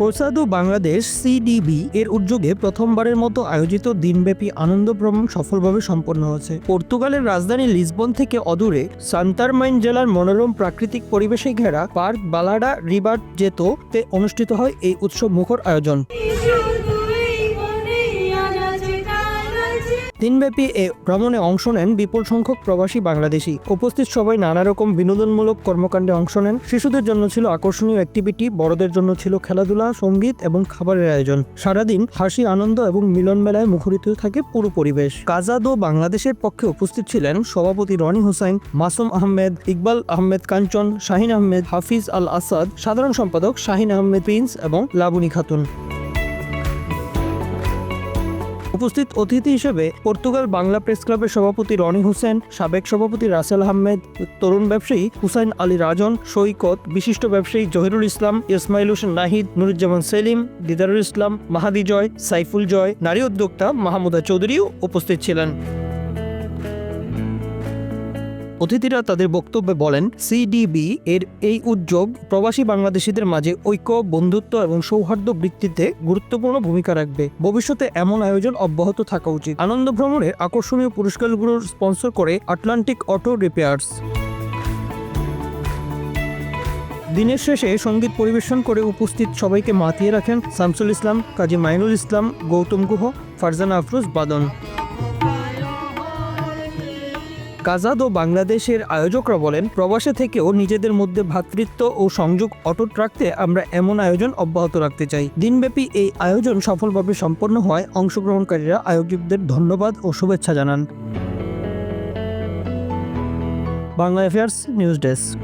কোসাদু বাংলাদেশ সিডিবি এর উদ্যোগে প্রথমবারের মতো আয়োজিত দিনব্যাপী আনন্দ ভ্রমণ সফলভাবে সম্পন্ন হয়েছে। পর্তুগালের রাজধানী লিসবন থেকে অদূরে সান্তারমাইন জেলার মনোরম প্রাকৃতিক পরিবেশে ঘেরা পার্ক বালাডা রিবার জেতো-তে অনুষ্ঠিত হয় এই উৎসব মুখর আয়োজন। দিনব্যাপী এ ভ্রমণে অংশ নেন বিপুল সংখ্যক প্রবাসী বাংলাদেশি। উপস্থিত সবাই নানা রকম বিনোদনমূলক কর্মকাণ্ডে অংশ নেন। শিশুদের জন্য ছিল আকর্ষণীয় অ্যাক্টিভিটি, বড়দের জন্য ছিল খেলাধুলা, সঙ্গীত এবং খাবারের আয়োজন। সারাদিন হাসি, আনন্দ এবং মিলন মেলায় মুখরিত থাকে পুরো পরিবেশ। কাজাদো বাংলাদেশের পক্ষে উপস্থিত ছিলেন সভাপতি রনি হোসাইন, মাসুম আহমেদ, ইকবাল আহমেদ কাঞ্চন, শাহিন আহমেদ, হাফিজ আল আসাদ, সাধারণ সম্পাদক শাহিন আহমেদ প্রিন্স এবং লাবণী খাতুন। উপস্থিত অতিথি হিসেবে পর্তুগাল বাংলা প্রেস ক্লাবের সভাপতি রনি হোসেন, সাবেক সভাপতি রাসেল আহমেদ, তরুণ ব্যবসায়ী হুসাইন আলী রাজন, সৈকত, বিশিষ্ট ব্যবসায়ী জহিরুল ইসলাম, ইসমাইল হোসেন নাহিদ, নুরুজ্জামান সেলিম, দিদারুল ইসলাম, মাহাদি জয়, সাইফুল জয়, নারী উদ্যোক্তা মাহমুদা চৌধুরীও উপস্থিত ছিলেন। অতিথিরা তাদের বক্তব্যে বলেন, সিডিবি এর এই উদ্যোগ প্রবাসী বাংলাদেশিদের মাঝে ঐক্য, বন্ধুত্ব এবং সৌহার্দ্য বৃদ্ধিতে গুরুত্বপূর্ণ ভূমিকা রাখবে। ভবিষ্যতে এমন আয়োজন অব্যাহত থাকা উচিত। আনন্দ ভ্রমণের আকর্ষণীয় পুরস্কারগুলোর স্পন্সর করে আটলান্টিক অটো রিপেয়ার্স। দিনের শেষে সঙ্গীত পরিবেশন করে উপস্থিত সবাইকে মাতিয়ে রাখেন শামসুল ইসলাম, কাজী মাইনুল ইসলাম, গৌতম গুহ, ফারজানা আফরোজ বাদন। কাজাদো বাংলাদেশের আয়োজকরা বলেন, প্রবাসে থেকেও নিজেদের মধ্যে ভ্রাতৃত্ব ও সংযোগ অটুট রাখতে আমরা এমন আয়োজন অব্যাহত রাখতে চাই। দিনব্যাপী এই আয়োজন সফলভাবে সম্পন্ন হয় অংশগ্রহণকারীরা আয়োজকদের ধন্যবাদ ও শুভেচ্ছা জানান। Bangla affairs news desk.